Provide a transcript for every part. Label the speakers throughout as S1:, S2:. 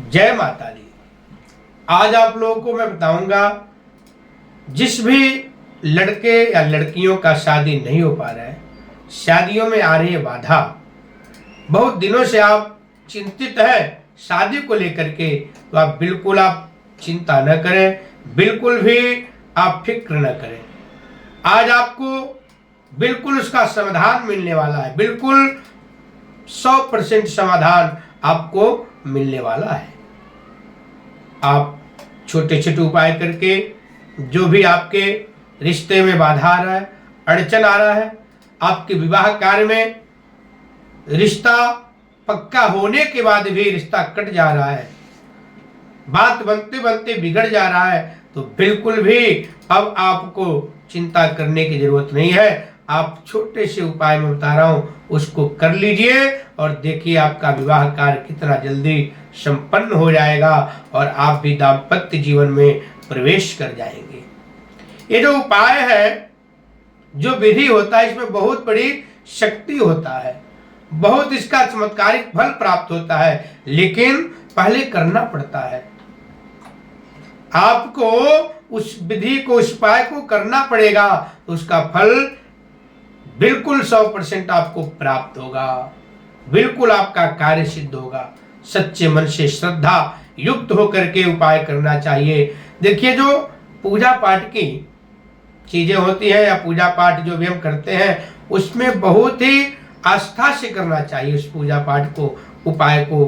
S1: जय माता दी। आज आप लोगों को मैं बताऊंगा, जिस भी लड़के या लड़कियों का शादी नहीं हो पा रहा है, शादियों में आ रही है बाधा, बहुत दिनों से आप चिंतित है शादी को लेकर के, तो आप बिल्कुल चिंता न करें, बिल्कुल भी आप फिक्र न करें। आज आपको बिल्कुल उसका समाधान मिलने वाला है, बिल्कुल 100% समाधान आपको मिलने वाला है। आप छोटे छोटे उपाय करके जो भी आपके रिश्ते में बाधा आ रहा है, अड़चन आ रहा है, आपके विवाह कार्य में रिश्ता पक्का होने के बाद भी रिश्ता कट जा रहा है, बात बनते बनते बिगड़ जा रहा है, तो बिल्कुल भी अब आपको चिंता करने की जरूरत नहीं है। आप छोटे से उपाय में बता रहा हूं, उसको कर लीजिए और देखिए आपका विवाह कार्य कितना जल्दी संपन्न हो जाएगा और आप भी दाम्पत्य जीवन में प्रवेश कर जाएंगे। ये जो उपाय है, जो विधि होता है, इसमें बहुत बड़ी शक्ति होता है, बहुत इसका चमत्कारिक फल प्राप्त होता है, लेकिन पहले करना पड़ता है। आपको उस विधि को, उस उपाय को करना पड़ेगा, तो उसका फल बिल्कुल 100% आपको प्राप्त होगा, बिल्कुल आपका कार्य सिद्ध होगा। सच्चे मन से श्रद्धा युक्त होकर के उपाय करना चाहिए। देखिए, जो पूजा पाठ की चीजें होती हैं या पूजा पाठ जो भी हम करते हैं, उसमें बहुत ही आस्था से करना चाहिए। उस पूजा पाठ को, उपाय को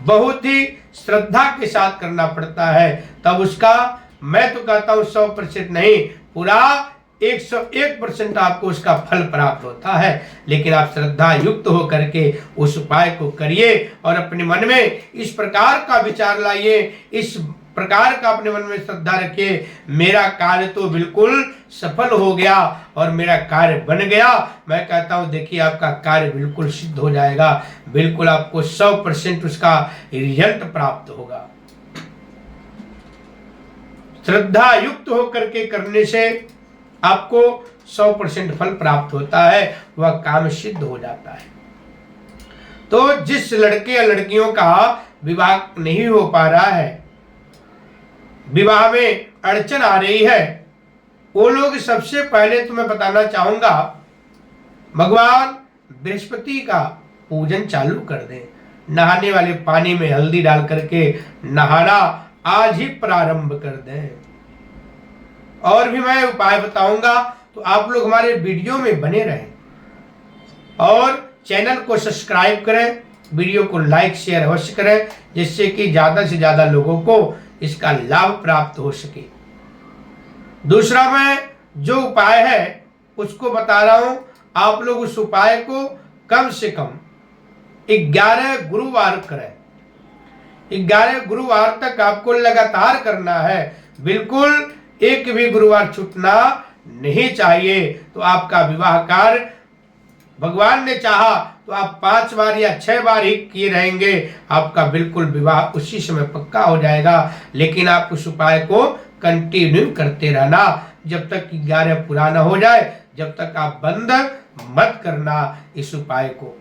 S1: बहुत ही श्रद्धा के साथ करना पड़ता है, तब उसका, मैं तो कहता हूँ 100% नहीं, पूरा 101% आपको उसका फल प्राप्त होता है। लेकिन आप श्रद्धा युक्त होकर के उस उपाय को करिए और अपने मन में इस प्रकार का विचार लाइए, इस प्रकार का अपने मन में श्रद्धा रखिए, मेरा कार्य तो बिल्कुल सफल हो गया और मेरा कार्य बन गया। मैं कहता हूं, देखिए आपका कार्य बिल्कुल सिद्ध हो जाएगा, बिल्कुल आपको 100% उसका रिजल्ट प्राप्त होगा। श्रद्धा युक्त होकर के करने से आपको 100% फल प्राप्त होता है, वह काम सिद्ध हो जाता है। तो जिस लड़के या लड़कियों का विवाह नहीं हो पा रहा है, विवाह में अड़चन आ रही है, वो लोग सबसे पहले तो मैं बताना चाहूंगा, भगवान बृहस्पति का पूजन चालू कर दें। नहाने वाले पानी में हल्दी डाल करके नहाना आज ही प्रारंभ कर दें। और भी मैं उपाय बताऊंगा, तो आप लोग हमारे वीडियो में बने रहें और चैनल को सब्सक्राइब करें, वीडियो को लाइक शेयर अवश्य करें, जिससे कि ज्यादा से ज्यादा लोगों को इसका लाभ प्राप्त हो सके। दूसरा, मैं जो उपाय है उसको बता रहा हूं, आप लोग उस उपाय को कम से कम 11 गुरुवार करें। 11 गुरुवार तक आपको लगातार करना है, बिल्कुल एक भी गुरुवार छूटना नहीं चाहिए। तो आपका विवाह कार्य, भगवान ने चाहा तो आप 5 बार या 6 बार ही किए रहेंगे, आपका बिल्कुल विवाह उसी समय पक्का हो जाएगा। लेकिन आप उस उपाय को कंटिन्यू करते रहना, जब तक 11 पूरा ना हो जाए, जब तक आप बंद मत करना इस उपाय को।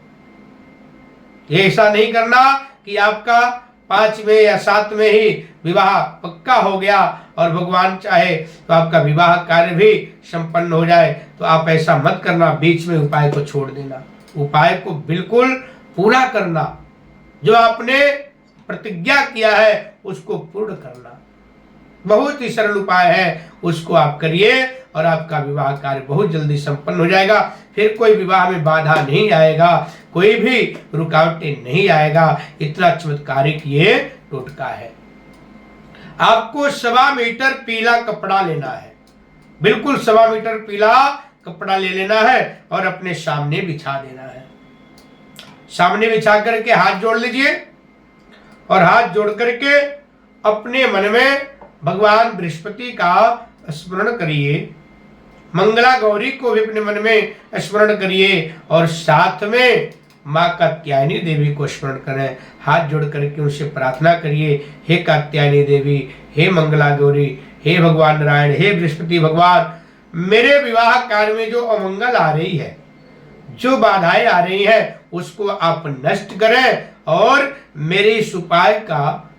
S1: ये ऐसा नहीं करना कि आपका 5वें या 7वें ही विवाह पक्का हो गया और भगवान चाहे तो आपका विवाह कार्य भी संपन्न हो जाए, तो आप ऐसा मत करना, बीच में उपाय को छोड़ देना। उपाय को बिल्कुल पूरा करना, जो आपने प्रतिज्ञा किया है उसको पूर्ण करना। बहुत ही सरल उपाय है, उसको आप करिए और आपका विवाह कार्य बहुत जल्दी संपन्न हो जाएगा। फिर कोई विवाह में बाधा नहीं आएगा, कोई भी रुकावटें नहीं आएगा। इतना चमत्कारिक ये टोटका है। आपको 1.25 मीटर पीला कपड़ा लेना है, बिल्कुल 1.25 मीटर पीला कपड़ा ले लेना है और अपने सामने बिछा देना है। सामने बिछा करके हाथ जोड़ लीजिए और हाथ जोड़ करके अपने मन में भगवान बृहस्पति का स्मरण करिए, मंगला गौरी को भी अपने मन में स्मरण करिए और साथ में माँ कात्यायनी देवी को स्मरण करें। हाथ जोड़ करके उनसे प्रार्थना करिए, हे कात्यायनी देवी, हे मंगला गौरी, हे भगवान नारायण, हे बृहस्पति भगवान, मेरे विवाह कार्य में जो अमंगल आ रही है, जो बाधाएं आ रही हैं, उसको आप नष्ट करें और मेरे इस उपाय का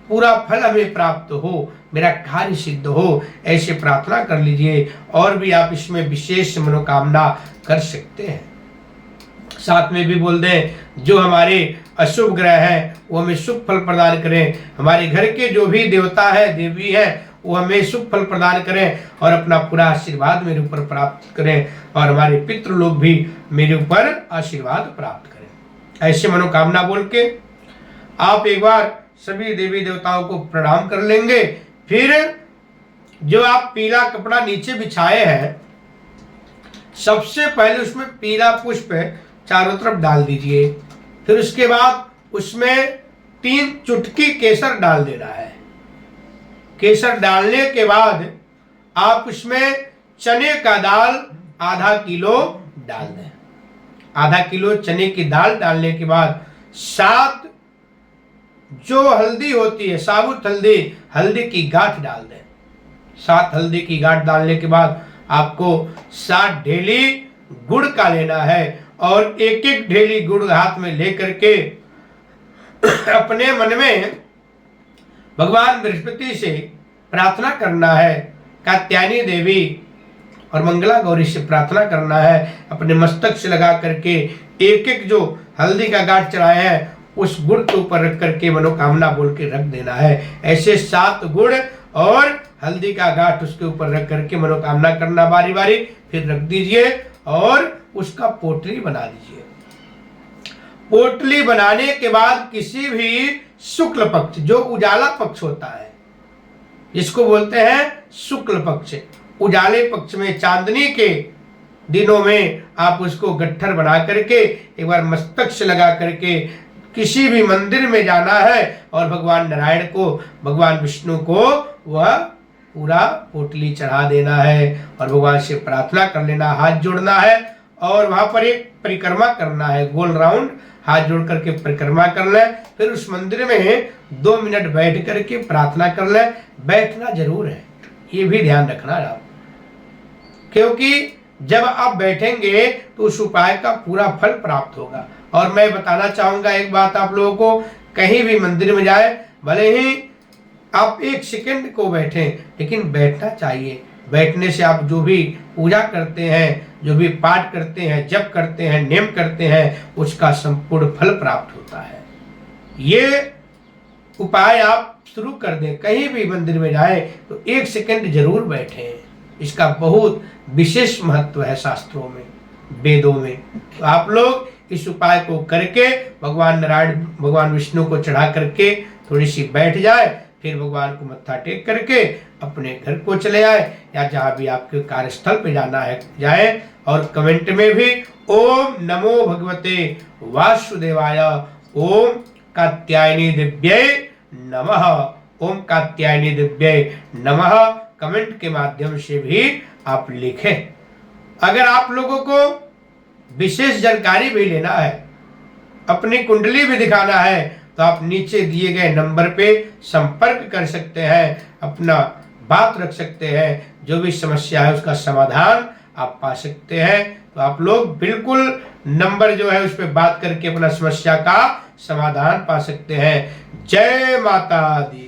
S1: पूरा फल हमें प्राप्त हो, मेरा कार्य सिद्ध हो, ऐसे प्रार्थना कर लीजिए। और भी आप इसमें विशेष मनोकामना कर सकते हैं। साथ में भी बोल दें, जो हमारे अशुभ ग्रह हैं वो हमें शुभ फल प्रदान करें, हमारे घर के जो भी देवता है देवी है वो हमें शुभ फल प्रदान करें और अपना पूरा आशीर्वाद मेरे ऊपर प्राप्त करें, और हमारे पितृ लोग भी मेरे ऊपर आशीर्वाद प्राप्त करें। ऐसे मनोकामना बोल के आप एक बार सभी देवी देवताओं को प्रणाम कर लेंगे। फिर जो आप पीला कपड़ा नीचे बिछाए हैं, सबसे पहले उसमें पीला पुष्प चारों तरफ डाल दीजिए। फिर उसके बाद उसमें 3 चुटकी केसर डाल देना है। केसर डालने के बाद आप उसमें चने का दाल आधा किलो डाल दें। आधा किलो चने की दाल डालने के बाद 7 जो हल्दी होती है, साबुत हल्दी, हल्दी की गांठ डाल दें। 7 हल्दी की गांठ डालने के बाद आपको 7 ढेली गुड़ का लेना है और एक एक ढेली गुड़ हाथ में लेकर के अपने मन में भगवान बृहस्पति से प्रार्थना करना है। कात्यायनी देवी और मंगला गौरी से प्रार्थना करना है। अपने मस्तक से लगा करके एक एक जो हल्दी का गांठ चढ़ाए हैं उस गुड़ के ऊपर रख करके मनोकामना बोल के रख देना है। ऐसे 7 गुड़ और हल्दी का गांठ उसके ऊपर रख करके मनोकामना करना बारी बारी, फिर रख दीजिए और उसका पोटली बना दीजिए। पोटली बनाने के बाद किसी भी शुक्ल पक्ष, जो उजाला पक्ष होता है जिसको बोलते हैं शुक्ल पक्ष, उजाले पक्ष में चांदनी के दिनों में आप उसको गट्ठर बना करके एक बार मस्तक से लगा करके किसी भी मंदिर में जाना है और भगवान नारायण को, भगवान विष्णु को वह पूरा पोटली चढ़ा देना है और भगवान से प्रार्थना कर लेना, हाथ जोड़ना है और वहां पर एक परिक्रमा करना है, गोल राउंड हाथ जोड़ करके परिक्रमा कर ले। फिर उस मंदिर में 2 मिनट बैठ करके प्रार्थना कर ले। बैठना जरूर है, ये भी ध्यान रखना आप, क्योंकि जब आप बैठेंगे तो उस उपाय का पूरा फल प्राप्त होगा। और मैं बताना चाहूंगा एक बात आप लोगों को, कहीं भी मंदिर में जाए, भले ही आप 1 सेकंड को बैठें, लेकिन बैठना चाहिए। बैठने से आप जो भी पूजा करते हैं, जो भी पाठ करते हैं, जप करते हैं, नियम करते हैं, उसका संपूर्ण फल प्राप्त होता है। ये उपाय आप शुरू कर दें, कहीं भी मंदिर में जाए तो 1 सेकंड जरूर बैठें। इसका बहुत विशेष महत्व है शास्त्रों में, वेदों में। तो आप लोग इस उपाय को करके भगवान नारायण, भगवान विष्णु को चढ़ा करके थोड़ी सी बैठ जाए, फिर भगवान को मत्था टेक करके अपने घर को चले आए या जहां भी आपके कार्यस्थल पे जाना है जाए। और कमेंट में भी ओम नमो भगवते वासुदेवाय, ओम कात्यायनी दिव्यै नमः, ओम कात्यायनी दिव्यै नमः कमेंट के माध्यम से भी आप लिखें। अगर आप लोगों को विशेष जानकारी भी लेना है, अपनी कुंडली भी दिखाना है, तो आप नीचे दिए गए नंबर पे संपर्क कर सकते हैं, अपना बात रख सकते हैं, जो भी समस्या है उसका समाधान आप पा सकते हैं। तो आप लोग बिल्कुल नंबर जो है उस पर बात करके अपना समस्या का समाधान पा सकते हैं। जय माता दी।